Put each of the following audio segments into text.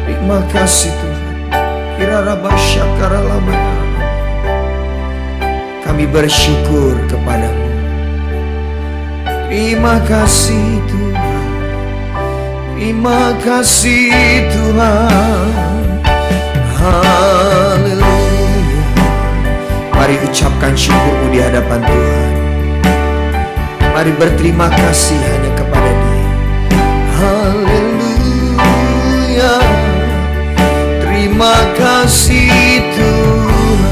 Terima kasih Tuhan. Kami bersyukur kepadamu. Terima kasih Tuhan. Terima kasih Tuhan. Haleluya. Mari ucapkan syukurmu di hadapan Tuhan. Mari berterima kasih hanya kepada Dia. Haleluya. Terima kasih Tuhan.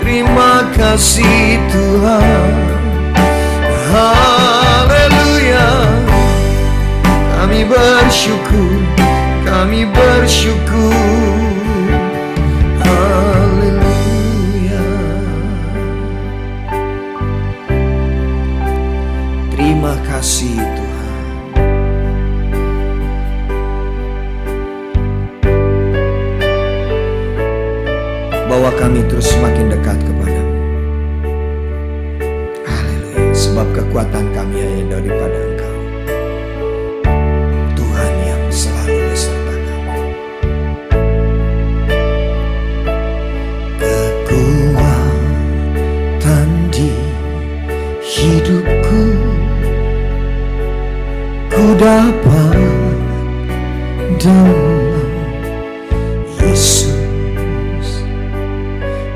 Terima kasih Tuhan. Haleluya. Kami bersyukur. Kami bersyukur. Haleluya. Terima kasih Tuhan. Bawa kami terus semakin dekat kepadamu. Haleluya. Sebab kekuatan kami hanya daripada Engkau, Tuhan yang selalu beserta kami. Kekuatan di hidupku ku dapat dalam Yesus.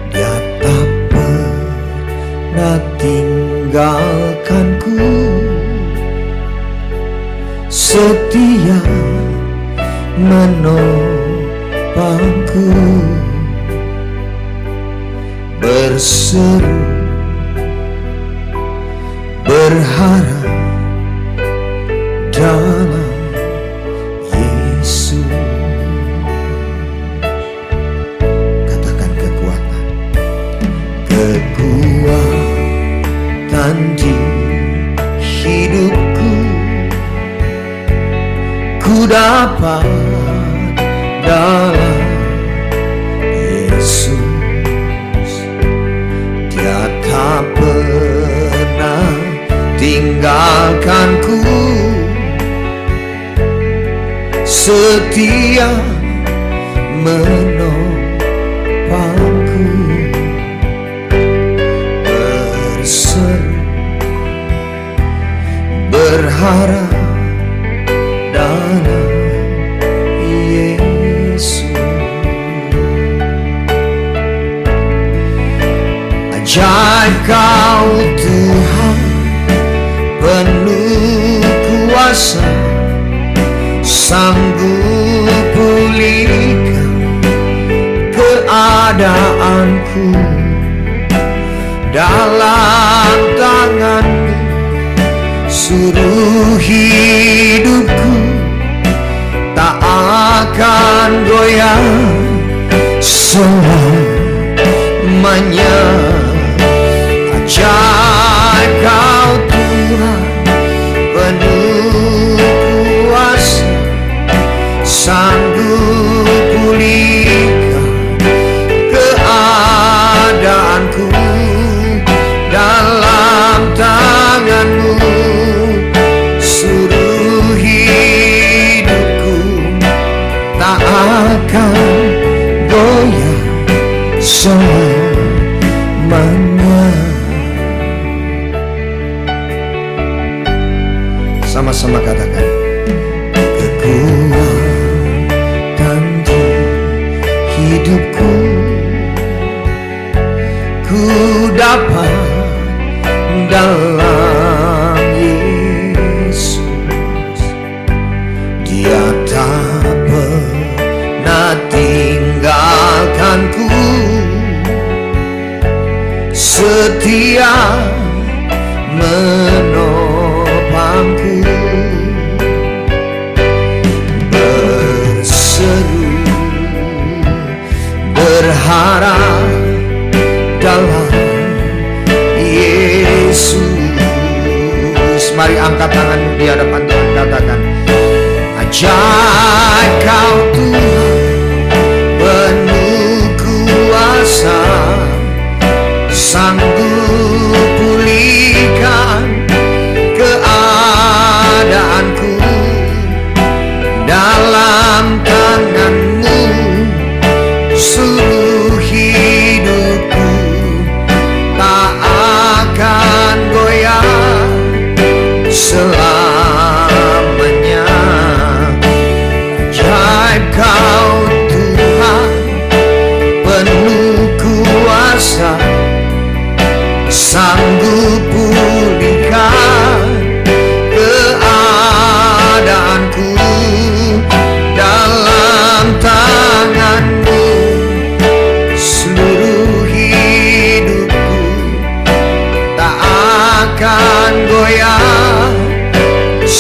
Dia tak pernah tinggalkanku, setia menopangku, berseru berharap dalam Yesus. Katakan kekuatan. Kekuatan di hidupku ku dapat dalam Yesus. Dia tak pernah tinggalkanku, setia menopangku, berseru berharap dalam Yesus. Ajaib Kau Tuhan, penuh kuasa, sanggup pulihkan keadaanku. Dalam tangan-Mu suruh hidupku tak akan goyah selamanya. Ajaib Kau Tuhan, penuh kuasa, sanggup pulihkan keadaanku. Dalam tangan-Mu suruh hidupku tak akan goyah selamanya. Sama-sama katakan. Kekuatan di hidupku ku dapat dalam Yesus. Dia tak pernah tinggalkanku, setia menopangku, berseru berharap dalam Yesus. Mari angkat tanganmu di hadapan Tuhan, katakan. Ajaib Kau Tuhan, penuh kuasa, sanggup pulihkan keadaan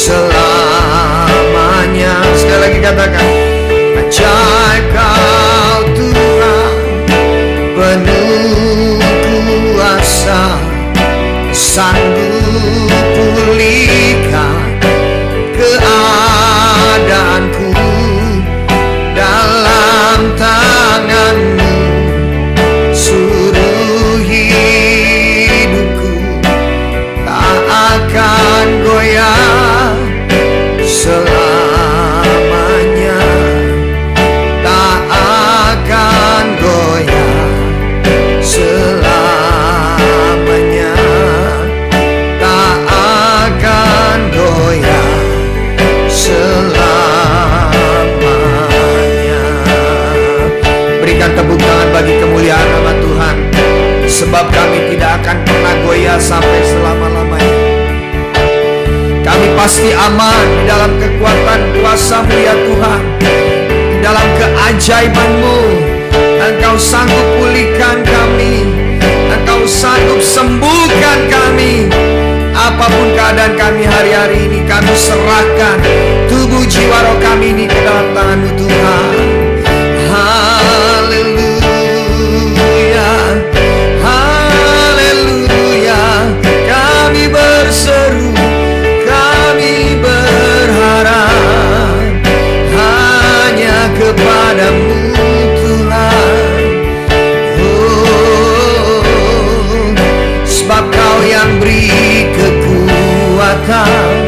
selamanya. Sekali lagi katakan, ajaib Kau Tuhan, penuh kuasa, sanggup pulihkan keadaanku, dalam tangan-Mu seluruh hidupku tak akan goyah selamanya, tak akan goyah selamanya, tak akan goyah selamanya. Berikan tepuk tangan bagi kemuliaan nama Tuhan, sebab kami tidak akan pernah goyah sampai selama-lamanya. Kami pasti aman di dalam kekuatan kuasa-Mu ya Tuhan, di dalam keajaiban-Mu. Engkau sanggup pulihkan kami, Engkau sanggup sembuhkan kami. Apapun keadaan kami hari-hari ini, kami serahkan tubuh jiwa roh kami ini ke dalam tangan-Mu Tuhan. Haleluya, haleluya. Kami berseru, kami berharap hanya kepada-Mu Tuhan. Oh, sebab Kau yang beri kekuatan,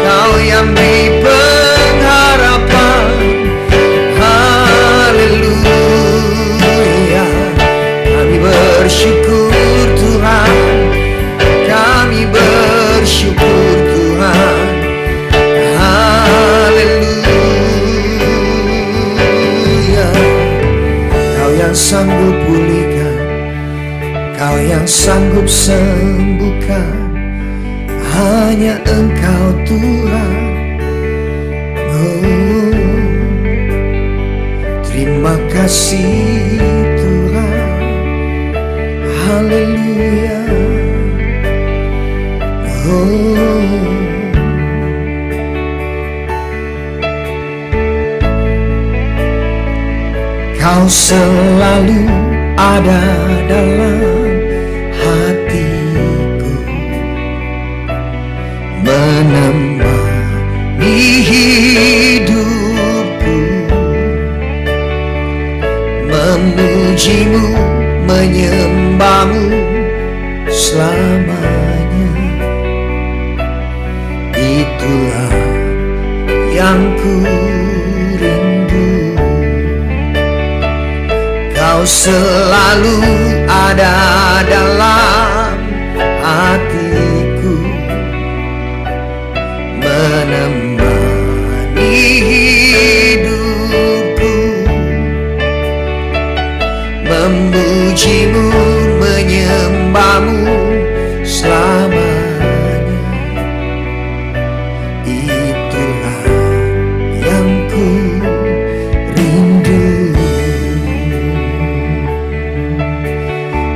Kau yang beri pengharapan. Haleluya, kami bersyukur Tuhan, kami bersyukur Tuhan. Haleluya, Kau yang sanggup pulihkan, Kau yang sanggup sembuhkan, hanya Engkau Tuhan. Oh, terima kasih Tuhan. Haleluya. Oh, Kau selalu ada dalam hatiku, menemani hidupku, memuji-Mu, menyembah-Mu selamanya. Itulah yang ku rindu. Kau selalu ada dalam hatiku, menemani hidupku, memuji-Mu, menyembah-Mu selamanya. Itulah yang ku rindu.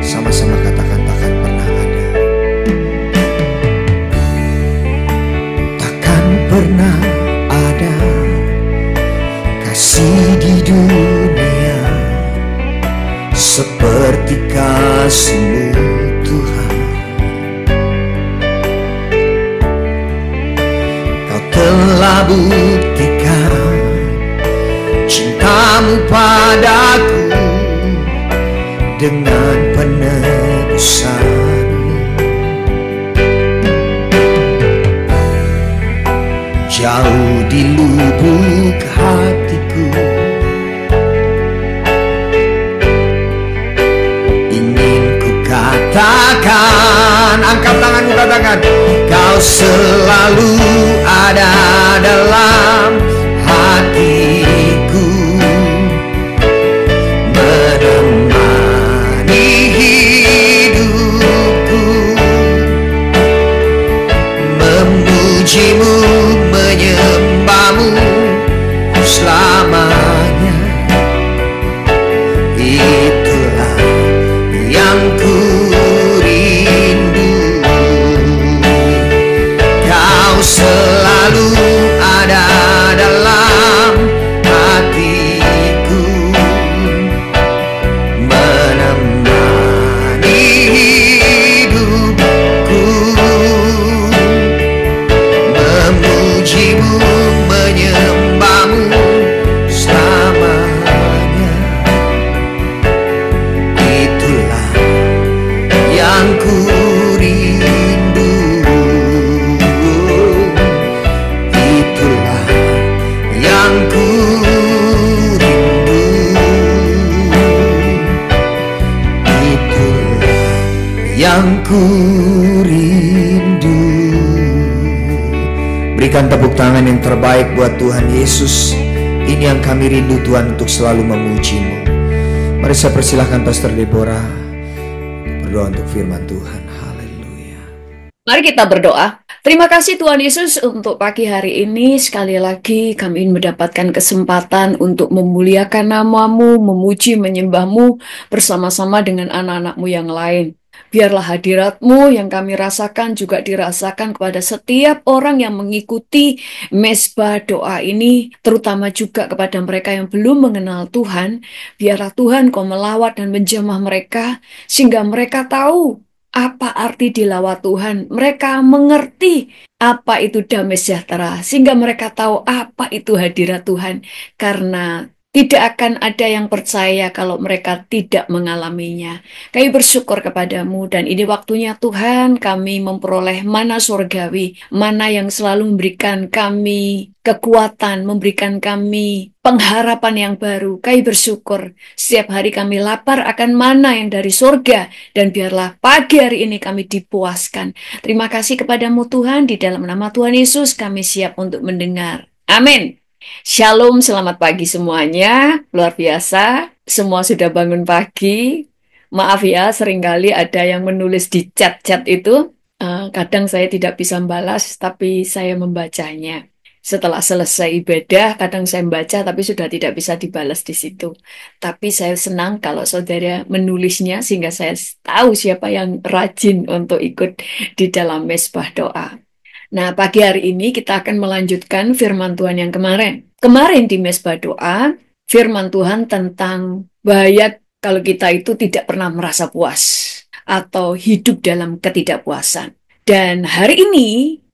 Sama-sama katakan, takkan pernah ada, takkan pernah ada kasih di dunia seperti kasih-Mu Tuhan. Kau telah buktikan cinta-Mu padaku dengan penebusan-Mu. Jauh di lubuk hatiku, ingin ku katakan, angkat tanganmu katakan, Kau selalu ada dalam hatiku, menemani hidupku, memuji-Mu, menyembah-Mu selamanya. Itulah yang ku rindu. Kau selalu yang ku rindu. Berikan tepuk tangan yang terbaik buat Tuhan Yesus. Ini yang kami rindu Tuhan, untuk selalu memuji-Mu. Mari saya persilahkan Pastor Deborah berdoa untuk firman Tuhan. Haleluya. Mari kita berdoa. Terima kasih Tuhan Yesus untuk pagi hari ini. Sekali lagi kami mendapatkan kesempatan untuk memuliakan nama-Mu, memuji, menyembah-Mu bersama-sama dengan anak-anak-Mu yang lain. Biarlah hadirat-Mu yang kami rasakan juga dirasakan kepada setiap orang yang mengikuti mesbah doa ini, terutama juga kepada mereka yang belum mengenal Tuhan. Biarlah Tuhan Kau melawat dan menjamah mereka, sehingga mereka tahu apa arti dilawat Tuhan. Mereka mengerti apa itu damai sejahtera, sehingga mereka tahu apa itu hadirat Tuhan. Karena tidak akan ada yang percaya kalau mereka tidak mengalaminya. Kami bersyukur kepadamu, dan ini waktunya Tuhan kami memperoleh mana surgawi, mana yang selalu memberikan kami kekuatan, memberikan kami pengharapan yang baru. Kami bersyukur setiap hari kami lapar akan mana yang dari surga, dan biarlah pagi hari ini kami dipuaskan. Terima kasih kepadamu Tuhan, di dalam nama Tuhan Yesus kami siap untuk mendengar. Amin. Shalom, selamat pagi semuanya. Luar biasa, semua sudah bangun pagi. Maaf ya, seringkali ada yang menulis di chat-chat itu. Kadang saya tidak bisa membalas, tapi saya membacanya. Setelah selesai ibadah, kadang saya membaca, tapi sudah tidak bisa dibalas di situ. Tapi saya senang kalau saudara menulisnya, sehingga saya tahu siapa yang rajin untuk ikut di dalam mesbah doa. Nah, pagi hari ini kita akan melanjutkan firman Tuhan yang kemarin. Kemarin di mesbah doa, firman Tuhan tentang bahaya kalau kita itu tidak pernah merasa puas atau hidup dalam ketidakpuasan. Dan hari ini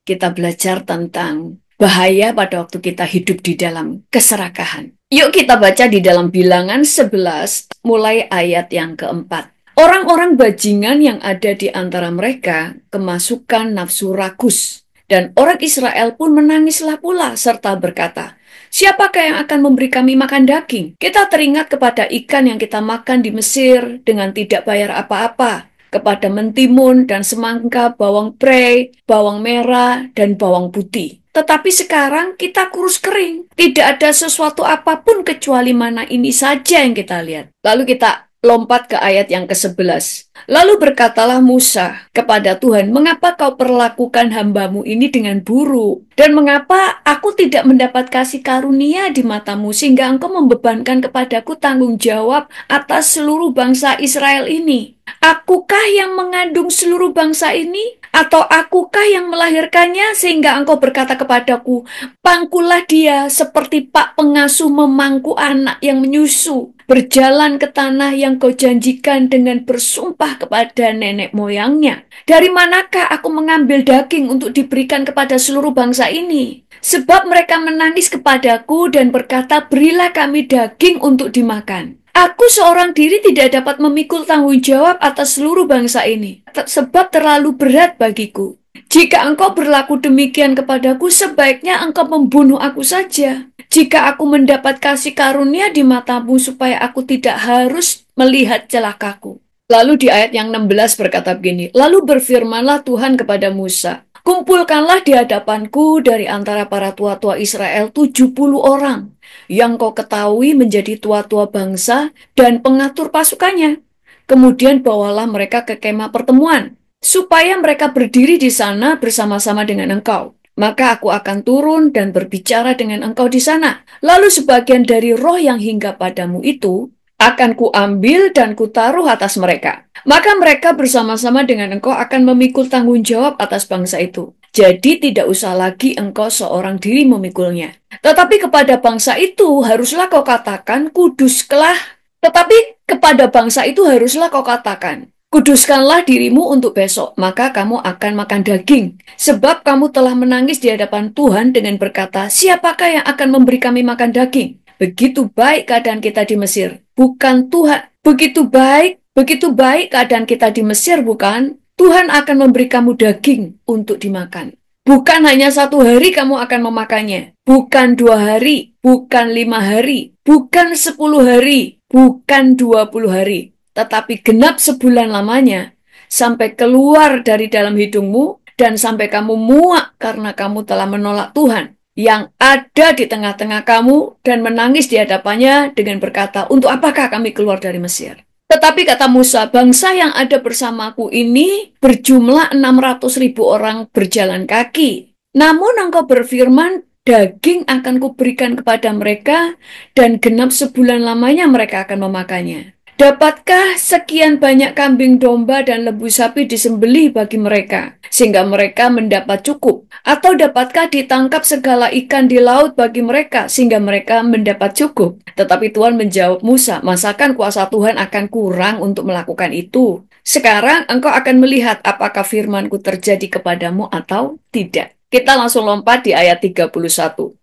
kita belajar tentang bahaya pada waktu kita hidup di dalam keserakahan. Yuk kita baca di dalam Bilangan 11 mulai ayat yang keempat. Orang-orang bajingan yang ada di antara mereka kemasukan nafsu rakus. Dan orang Israel pun menangislah pula serta berkata, siapakah yang akan memberi kami makan daging? Kita teringat kepada ikan yang kita makan di Mesir dengan tidak bayar apa-apa, kepada mentimun dan semangka, bawang prei, bawang merah, dan bawang putih. Tetapi sekarang kita kurus kering. Tidak ada sesuatu apapun kecuali mana ini saja yang kita lihat. Lalu kita lompat ke ayat yang ke-11. Lalu berkatalah Musa kepada Tuhan, mengapa kau perlakukan hambamu ini dengan buruk? Dan mengapa aku tidak mendapat kasih karunia di matamu, sehingga engkau membebankan kepadaku tanggung jawab atas seluruh bangsa Israel ini? Akukah yang mengandung seluruh bangsa ini? Atau akukah yang melahirkannya, sehingga engkau berkata kepadaku, pangkulah dia seperti pak pengasuh memangku anak yang menyusu, berjalan ke tanah yang kau janjikan dengan bersumpah kepada nenek moyangnya. Dari manakah aku mengambil daging untuk diberikan kepada seluruh bangsa ini? Sebab mereka menangis kepadaku dan berkata, berilah kami daging untuk dimakan. Aku seorang diri tidak dapat memikul tanggung jawab atas seluruh bangsa ini, sebab terlalu berat bagiku. Jika engkau berlaku demikian kepadaku, sebaiknya engkau membunuh aku saja. Jika aku mendapat kasih karunia di matamu, supaya aku tidak harus melihat celakaku. Lalu di ayat yang 16 berkata begini, lalu berfirmanlah Tuhan kepada Musa, kumpulkanlah di hadapanku dari antara para tua-tua Israel 70 orang, yang kau ketahui menjadi tua-tua bangsa dan pengatur pasukannya. Kemudian bawalah mereka ke kemah pertemuan, supaya mereka berdiri di sana bersama-sama dengan engkau. Maka aku akan turun dan berbicara dengan engkau di sana. Lalu sebagian dari roh yang hinggap padamu itu akan kuambil dan kutaruh atas mereka. Maka mereka bersama-sama dengan engkau akan memikul tanggung jawab atas bangsa itu. Jadi tidak usah lagi engkau seorang diri memikulnya. Tetapi kepada bangsa itu haruslah kau katakan, kuduskanlah. Tetapi kepada bangsa itu haruslah kau katakan, kuduskanlah dirimu untuk besok, maka kamu akan makan daging. Sebab kamu telah menangis di hadapan Tuhan dengan berkata, siapakah yang akan memberi kami makan daging? Begitu baik keadaan kita di Mesir, bukan Tuhan. Begitu baik keadaan kita di Mesir, bukan? Tuhan akan memberi kamu daging untuk dimakan. Bukan hanya 1 hari kamu akan memakannya. Bukan 2 hari, bukan 5 hari, bukan 10 hari, bukan 20 hari. Tetapi genap sebulan lamanya, sampai keluar dari dalam hidungmu dan sampai kamu muak karena kamu telah menolak Tuhan yang ada di tengah-tengah kamu dan menangis di hadapannya dengan berkata, untuk apakah kami keluar dari Mesir? Tetapi kata Musa, bangsa yang ada bersamaku ini berjumlah 600.000 orang berjalan kaki. Namun engkau berfirman, daging akan kuberikan kepada mereka dan genap sebulan lamanya mereka akan memakannya. Dapatkah sekian banyak kambing domba dan lembu sapi disembelih bagi mereka, sehingga mereka mendapat cukup? Atau dapatkah ditangkap segala ikan di laut bagi mereka, sehingga mereka mendapat cukup? Tetapi Tuhan menjawab Musa, masakan kuasa Tuhan akan kurang untuk melakukan itu? Sekarang engkau akan melihat apakah firmanku terjadi kepadamu atau tidak. Kita langsung lompat di ayat 31.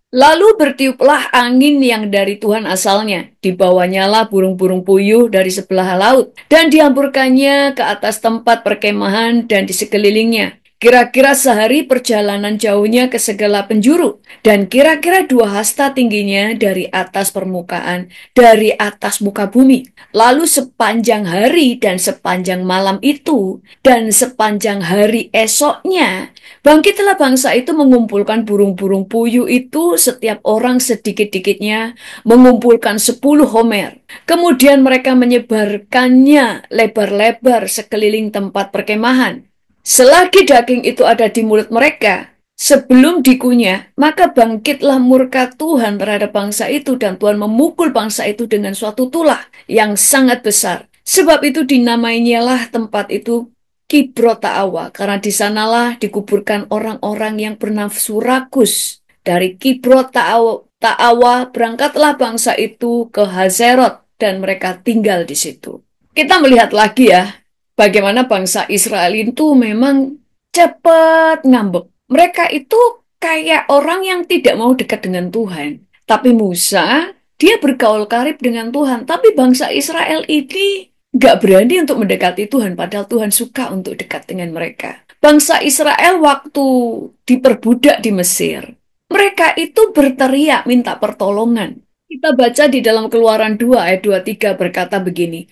Lalu bertiuplah angin yang dari Tuhan asalnya. Dibawanya lah burung-burung puyuh dari sebelah laut. Dan dihamburkannya ke atas tempat perkemahan dan di sekelilingnya. Kira-kira sehari perjalanan jauhnya ke segala penjuru. Dan kira-kira 2 hasta tingginya dari atas permukaan, dari atas muka bumi. Lalu sepanjang hari dan sepanjang malam itu, dan sepanjang hari esoknya, bangkitlah bangsa itu mengumpulkan burung-burung puyuh itu setiap orang sedikit-dikitnya mengumpulkan 10 homer. Kemudian mereka menyebarkannya lebar-lebar sekeliling tempat perkemahan. Selagi daging itu ada di mulut mereka, sebelum dikunyah, maka bangkitlah murka Tuhan terhadap bangsa itu dan Tuhan memukul bangsa itu dengan suatu tulah yang sangat besar. Sebab itu dinamainyalah tempat itu Kibrot Ta'awa, karena di sanalah dikuburkan orang-orang yang bernafsu rakus. Dari Kibrot Ta'awa berangkatlah bangsa itu ke Hazerot dan mereka tinggal di situ. Kita melihat lagi ya, bagaimana bangsa Israel itu memang cepat ngambek. Mereka itu kayak orang yang tidak mau dekat dengan Tuhan. Tapi Musa, dia bergaul karib dengan Tuhan. Tapi bangsa Israel ini nggak berani untuk mendekati Tuhan, padahal Tuhan suka untuk dekat dengan mereka. Bangsa Israel waktu diperbudak di Mesir, mereka itu berteriak minta pertolongan. Kita baca di dalam Keluaran 2 ayat 23 berkata begini,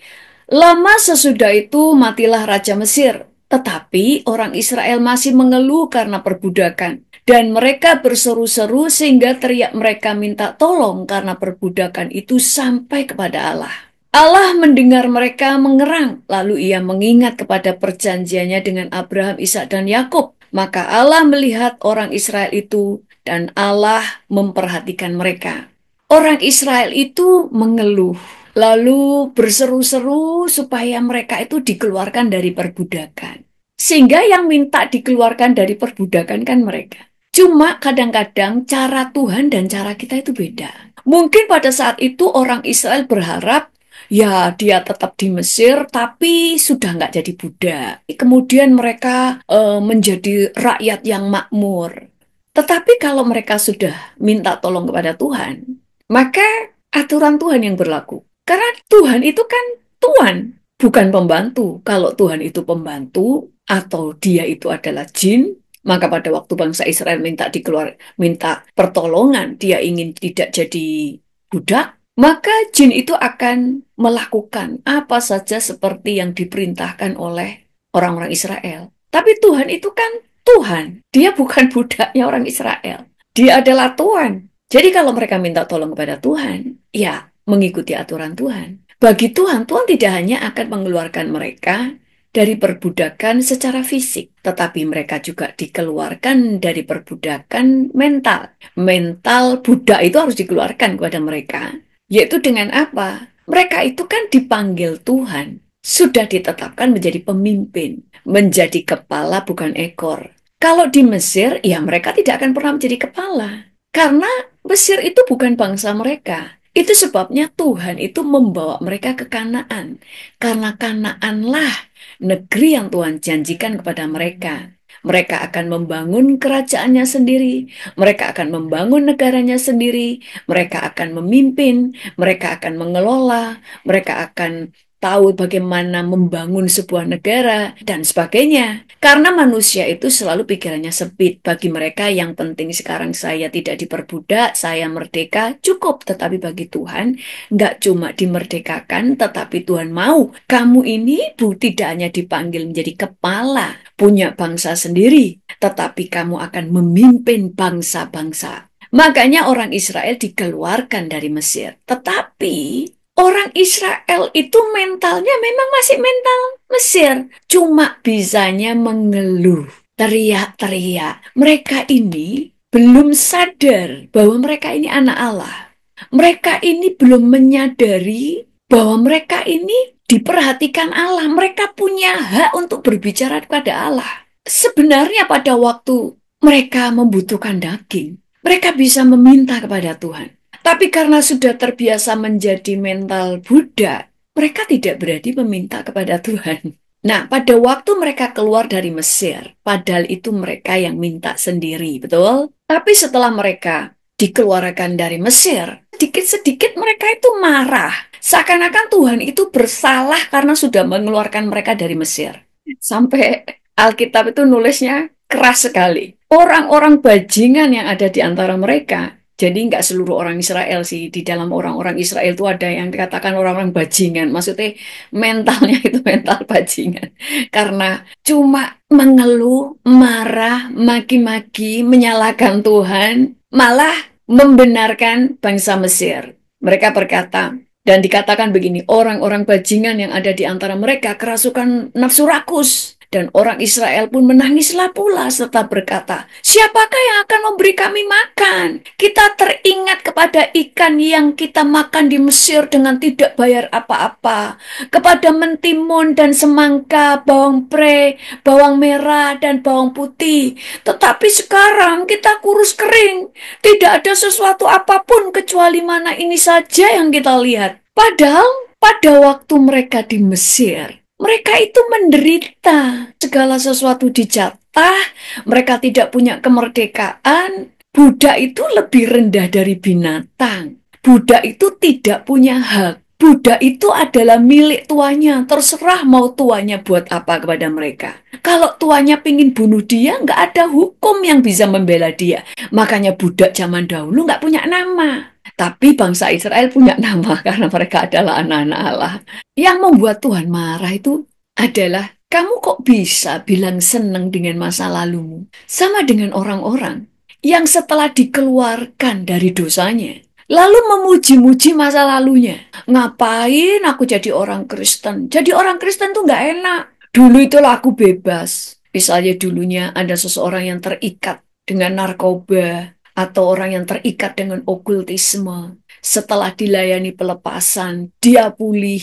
lama sesudah itu matilah Raja Mesir, tetapi orang Israel masih mengeluh karena perbudakan. Dan mereka berseru-seru sehingga teriak mereka minta tolong karena perbudakan itu sampai kepada Allah. Allah mendengar mereka mengerang, lalu ia mengingat kepada perjanjiannya dengan Abraham, Ishak dan Yakub. Maka Allah melihat orang Israel itu dan Allah memperhatikan mereka. Orang Israel itu mengeluh, lalu berseru-seru supaya mereka itu dikeluarkan dari perbudakan. Sehingga yang minta dikeluarkan dari perbudakan kan mereka. Cuma kadang-kadang cara Tuhan dan cara kita itu beda. Mungkin pada saat itu orang Israel berharap, ya dia tetap di Mesir tapi sudah nggak jadi budak. Kemudian mereka menjadi rakyat yang makmur. Tetapi kalau mereka sudah minta tolong kepada Tuhan, maka aturan Tuhan yang berlaku. Karena Tuhan itu kan Tuhan, bukan pembantu. Kalau Tuhan itu pembantu atau dia itu adalah jin, maka pada waktu bangsa Israel minta pertolongan, dia ingin tidak jadi budak, maka jin itu akan melakukan apa saja seperti yang diperintahkan oleh orang-orang Israel. Tapi Tuhan itu kan Tuhan, dia bukan budaknya orang Israel. Dia adalah Tuhan. Jadi kalau mereka minta tolong kepada Tuhan, ya mengikuti aturan Tuhan. Bagi Tuhan, Tuhan tidak hanya akan mengeluarkan mereka dari perbudakan secara fisik, tetapi mereka juga dikeluarkan dari perbudakan mental. Mental budak itu harus dikeluarkan kepada mereka. Yaitu dengan apa? Mereka itu kan dipanggil Tuhan. Sudah ditetapkan menjadi pemimpin, menjadi kepala bukan ekor. Kalau di Mesir, ya mereka tidak akan pernah menjadi kepala. Karena Mesir itu bukan bangsa mereka. Itu sebabnya Tuhan itu membawa mereka ke Kanaan. Karena Kanaanlah negeri yang Tuhan janjikan kepada mereka. Mereka akan membangun kerajaannya sendiri. Mereka akan membangun negaranya sendiri. Mereka akan memimpin. Mereka akan mengelola. Mereka akan tahu bagaimana membangun sebuah negara, dan sebagainya. Karena manusia itu selalu pikirannya sempit. Bagi mereka yang penting sekarang saya tidak diperbudak, saya merdeka, cukup. Tetapi bagi Tuhan, nggak cuma dimerdekakan, tetapi Tuhan mau kamu ini tidak hanya dipanggil menjadi kepala, punya bangsa sendiri, tetapi kamu akan memimpin bangsa-bangsa. Makanya orang Israel dikeluarkan dari Mesir. Tetapi orang Israel itu mentalnya memang masih mental Mesir. Cuma bisanya mengeluh, teriak-teriak. Mereka ini belum sadar bahwa mereka ini anak Allah. Mereka ini belum menyadari bahwa mereka ini diperhatikan Allah. Mereka punya hak untuk berbicara kepada Allah. Sebenarnya pada waktu mereka membutuhkan daging, mereka bisa meminta kepada Tuhan. Tapi karena sudah terbiasa menjadi mental budak, mereka tidak berani meminta kepada Tuhan. Nah, pada waktu mereka keluar dari Mesir, padahal itu mereka yang minta sendiri, betul? Tapi setelah mereka dikeluarkan dari Mesir, sedikit-sedikit mereka itu marah. Seakan-akan Tuhan itu bersalah karena sudah mengeluarkan mereka dari Mesir. Sampai Alkitab itu nulisnya keras sekali. Orang-orang bajingan yang ada di antara mereka, jadi nggak seluruh orang Israel sih, di dalam orang-orang Israel itu ada yang dikatakan orang-orang bajingan. Maksudnya mentalnya itu mental bajingan. Karena cuma mengeluh, marah, maki-maki, menyalahkan Tuhan, malah membenarkan bangsa Mesir. Mereka berkata, dan dikatakan begini, orang-orang bajingan yang ada di antara mereka kerasukan nafsu rakus. Dan orang Israel pun menangislah pula serta berkata, siapakah yang akan memberi kami makan? Kita teringat kepada ikan yang kita makan di Mesir dengan tidak bayar apa-apa. Kepada mentimun dan semangka, bawang pre, bawang merah dan bawang putih. Tetapi sekarang kita kurus kering. Tidak ada sesuatu apapun kecuali mana ini saja yang kita lihat. Padahal pada waktu mereka di Mesir, mereka itu menderita. Segala sesuatu dijatah, mereka tidak punya kemerdekaan. Budak itu lebih rendah dari binatang. Budak itu tidak punya hak. Budak itu adalah milik tuannya. Terserah mau tuannya buat apa kepada mereka. Kalau tuannya pingin bunuh dia, nggak ada hukum yang bisa membela dia. Makanya budak zaman dahulu nggak punya nama. Tapi bangsa Israel punya nama karena mereka adalah anak-anak Allah. Yang membuat Tuhan marah itu adalah, kamu kok bisa bilang senang dengan masa lalumu? Sama dengan orang-orang yang setelah dikeluarkan dari dosanya, lalu memuji-muji masa lalunya. Ngapain aku jadi orang Kristen? Jadi orang Kristen tuh nggak enak. Dulu itulah aku bebas. Misalnya dulunya ada seseorang yang terikat dengan narkoba, atau orang yang terikat dengan okultisme. Setelah dilayani pelepasan, dia pulih.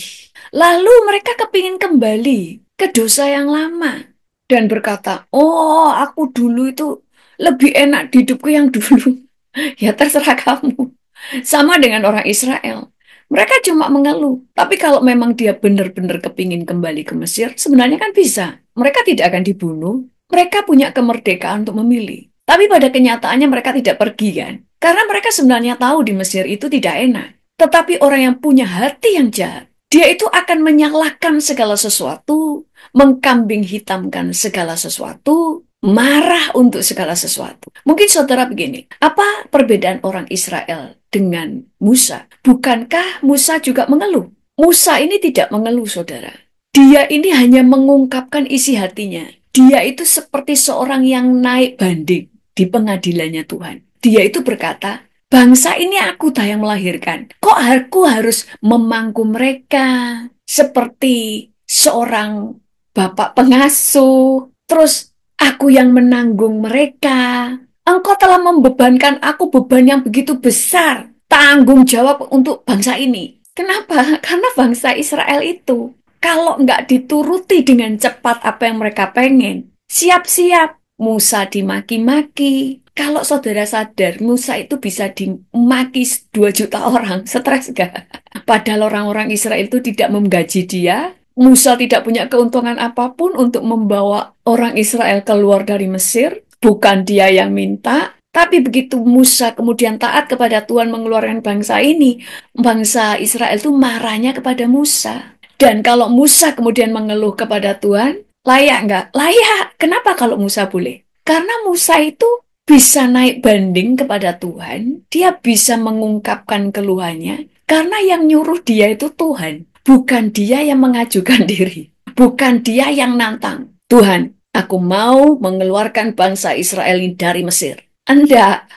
Lalu mereka kepingin kembali ke dosa yang lama. Dan berkata, oh aku dulu itu lebih enak hidupku yang dulu. Ya terserah kamu. Sama dengan orang Israel. Mereka cuma mengeluh. Tapi kalau memang dia benar-benar kepingin kembali ke Mesir, sebenarnya kan bisa. Mereka tidak akan dibunuh. Mereka punya kemerdekaan untuk memilih. Tapi pada kenyataannya mereka tidak pergi kan. Karena mereka sebenarnya tahu di Mesir itu tidak enak. Tetapi orang yang punya hati yang jahat, dia itu akan menyalahkan segala sesuatu, mengkambing hitamkan segala sesuatu, marah untuk segala sesuatu. Mungkin saudara begini, apa perbedaan orang Israel dengan Musa? Bukankah Musa juga mengeluh? Musa ini tidak mengeluh, saudara. Dia ini hanya mengungkapkan isi hatinya. Dia itu seperti seorang yang naik banding di pengadilannya Tuhan. Dia itu berkata, bangsa ini aku yang melahirkan. Kok aku harus memangku mereka seperti seorang bapak pengasuh? Terus aku yang menanggung mereka. Engkau telah membebankan aku beban yang begitu besar. Tanggung jawab untuk bangsa ini. Kenapa? Karena bangsa Israel itu, kalau nggak dituruti dengan cepat apa yang mereka pengen, siap-siap Musa dimaki-maki. Kalau saudara sadar, Musa itu bisa dimaki 2 juta orang, stres gak? Padahal orang-orang Israel itu tidak menggaji dia. Musa tidak punya keuntungan apapun untuk membawa orang Israel keluar dari Mesir. Bukan dia yang minta. Tapi begitu Musa kemudian taat kepada Tuhan mengeluarkan bangsa ini, bangsa Israel itu marahnya kepada Musa. Dan kalau Musa kemudian mengeluh kepada Tuhan, layak nggak? Layak. Kenapa kalau Musa boleh? Karena Musa itu bisa naik banding kepada Tuhan, dia bisa mengungkapkan keluhannya, karena yang nyuruh dia itu Tuhan, bukan dia yang mengajukan diri, bukan dia yang nantang. Tuhan, aku mau mengeluarkan bangsa Israel ini dari Mesir. Enggak,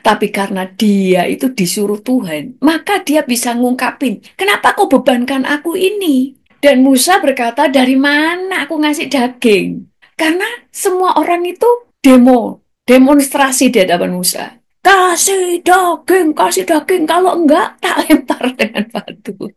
tapi karena dia itu disuruh Tuhan, maka dia bisa ngungkapin, kenapa kau bebankan aku ini? Dan Musa berkata, dari mana aku ngasih daging? Karena semua orang itu demonstrasi di hadapan Musa. Kasih daging, kalau enggak tak lempar dengan batu.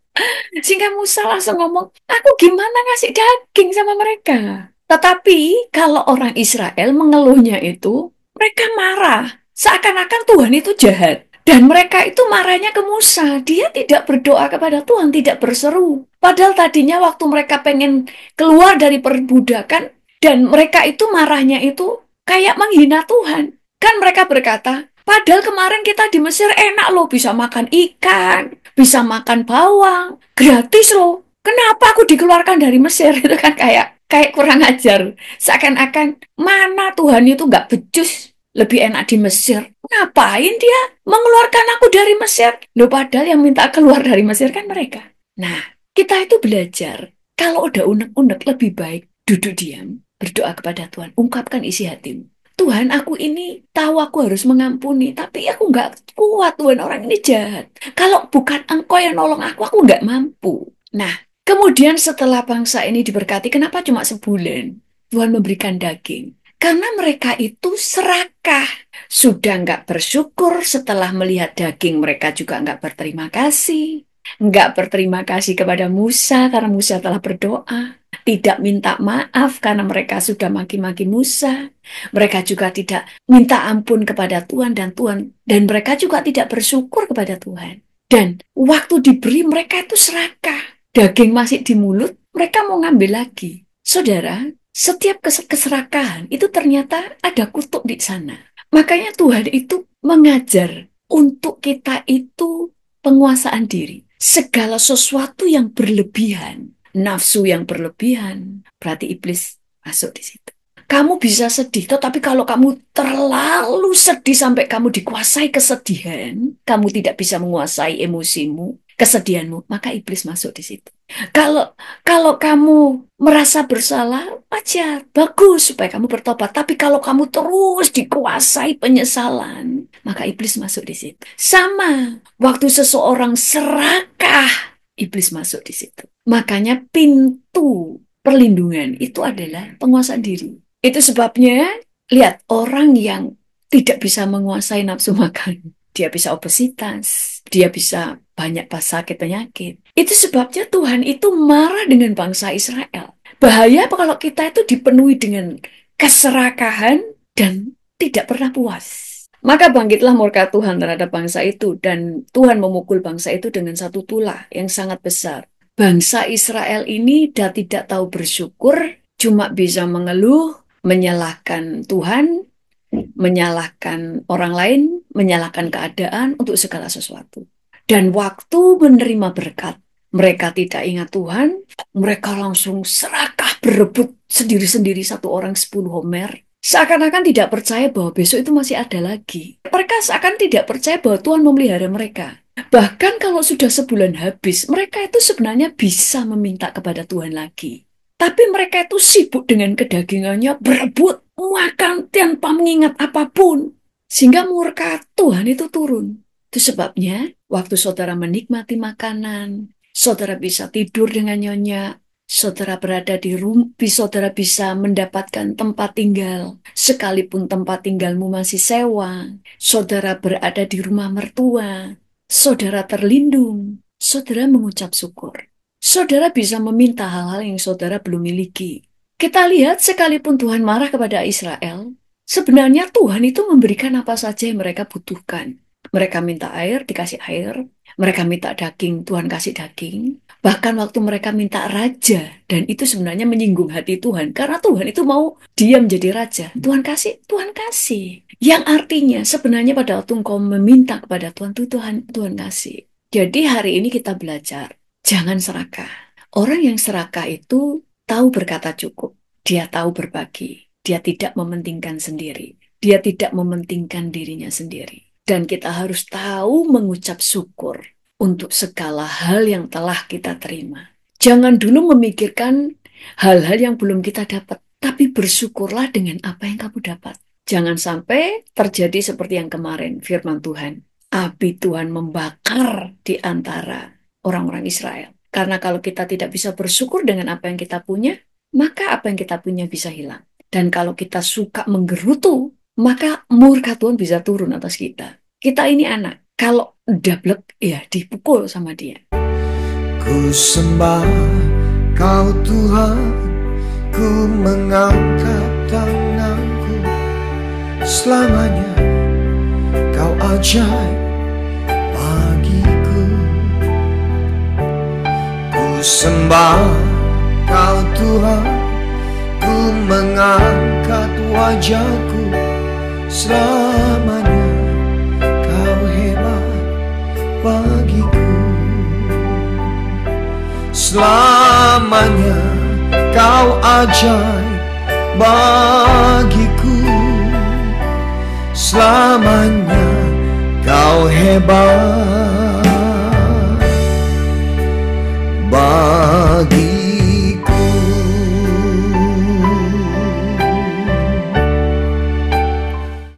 Sehingga Musa langsung ngomong, aku gimana ngasih daging sama mereka? Tetapi kalau orang Israel mengeluhnya itu, mereka marah. Seakan-akan Tuhan itu jahat. Dan mereka itu marahnya ke Musa. Dia tidak berdoa kepada Tuhan, tidak berseru. Padahal tadinya waktu mereka pengen keluar dari perbudakan, dan mereka itu marahnya itu kayak menghina Tuhan. Kan mereka berkata, padahal kemarin kita di Mesir enak loh, bisa makan ikan, bisa makan bawang, gratis loh. Kenapa aku dikeluarkan dari Mesir? Itu kan kayak kurang ajar. Seakan-akan mana Tuhan itu nggak becus, lebih enak di Mesir. Ngapain dia mengeluarkan aku dari Mesir? Loh, padahal yang minta keluar dari Mesir kan mereka. Nah, kita itu belajar. Kalau udah unek-unek lebih baik duduk diam, berdoa kepada Tuhan, ungkapkan isi hatimu. Tuhan, aku ini tahu aku harus mengampuni, tapi aku nggak kuat, Tuhan, orang ini jahat. Kalau bukan Engkau yang nolong aku nggak mampu. Nah, kemudian setelah bangsa ini diberkati, kenapa cuma sebulan Tuhan memberikan daging? Karena mereka itu serakah. Sudah nggak bersyukur setelah melihat daging, mereka juga nggak berterima kasih. Nggak berterima kasih kepada Musa karena Musa telah berdoa. Tidak minta maaf karena mereka sudah maki-maki Musa. Mereka juga tidak minta ampun kepada Tuhan dan mereka juga tidak bersyukur kepada Tuhan. Dan waktu diberi mereka itu serakah. Daging masih di mulut, mereka mau ngambil lagi. Saudara, setiap keserakahan itu ternyata ada kutuk di sana. Makanya Tuhan itu mengajar untuk kita itu penguasaan diri. Segala sesuatu yang berlebihan, nafsu yang berlebihan, berarti iblis masuk di situ. Kamu bisa sedih, tetapi kalau kamu terlalu sedih sampai kamu dikuasai kesedihan, kamu tidak bisa menguasai emosimu, kesedihanmu, maka iblis masuk di situ. Kalau kamu merasa bersalah, wajar, bagus supaya kamu bertobat. Tapi kalau kamu terus dikuasai penyesalan, maka iblis masuk di situ. Sama, waktu seseorang serakah, iblis masuk di situ. Makanya pintu perlindungan itu adalah penguasaan diri. Itu sebabnya, lihat, orang yang tidak bisa menguasai nafsu makan, dia bisa obesitas, dia bisa banyak sakit penyakit. Itu sebabnya Tuhan itu marah dengan bangsa Israel. Bahaya kalau kita itu dipenuhi dengan keserakahan dan tidak pernah puas. Maka bangkitlah murka Tuhan terhadap bangsa itu, dan Tuhan memukul bangsa itu dengan satu tulah yang sangat besar. Bangsa Israel ini sudah tidak tahu bersyukur, cuma bisa mengeluh, menyalahkan Tuhan, menyalahkan orang lain, menyalahkan keadaan untuk segala sesuatu. Dan waktu menerima berkat, mereka tidak ingat Tuhan, mereka langsung serakah berebut sendiri-sendiri, satu orang 10 homer. Seakan-akan tidak percaya bahwa besok itu masih ada lagi. Mereka seakan tidak percaya bahwa Tuhan memelihara mereka. Bahkan kalau sudah sebulan habis, mereka itu sebenarnya bisa meminta kepada Tuhan lagi. Tapi mereka itu sibuk dengan kedagingannya, berebut, makan tanpa mengingat apapun. Sehingga murka Tuhan itu turun. Itu sebabnya waktu saudara menikmati makanan, saudara bisa tidur dengan nyenyak, saudara berada di rumah, saudara bisa mendapatkan tempat tinggal, sekalipun tempat tinggalmu masih sewa, saudara berada di rumah mertua, saudara terlindung, saudara mengucap syukur. Saudara bisa meminta hal-hal yang saudara belum miliki. Kita lihat sekalipun Tuhan marah kepada Israel, sebenarnya Tuhan itu memberikan apa saja yang mereka butuhkan. Mereka minta air, dikasih air. Mereka minta daging, Tuhan kasih daging. Bahkan waktu mereka minta raja, dan itu sebenarnya menyinggung hati Tuhan. Karena Tuhan itu mau dia menjadi raja. Tuhan kasih, Tuhan kasih. Yang artinya sebenarnya pada waktu engkau meminta kepada Tuhan, Tuhan kasih. Jadi hari ini kita belajar, jangan serakah. Orang yang serakah itu tahu berkata cukup. Dia tahu berbagi. Dia tidak mementingkan sendiri. Dia tidak mementingkan dirinya sendiri. Dan kita harus tahu mengucap syukur untuk segala hal yang telah kita terima. Jangan dulu memikirkan hal-hal yang belum kita dapat, tapi bersyukurlah dengan apa yang kamu dapat. Jangan sampai terjadi seperti yang kemarin, firman Tuhan. Api Tuhan membakar di antara orang-orang Israel. Karena kalau kita tidak bisa bersyukur dengan apa yang kita punya, maka apa yang kita punya bisa hilang. Dan kalau kita suka menggerutu, maka murka Tuhan bisa turun atas kita. Kita ini anak, kalau dablek, ya dipukul sama dia. Ku sembah Kau Tuhan, ku mengangkat tanganku. Selamanya Kau ajaib bagiku. Ku sembah Kau Tuhan, ku mengangkat wajahku. Selamanya Kau hebat bagiku. Selamanya Kau ajaib bagiku. Selamanya Kau hebat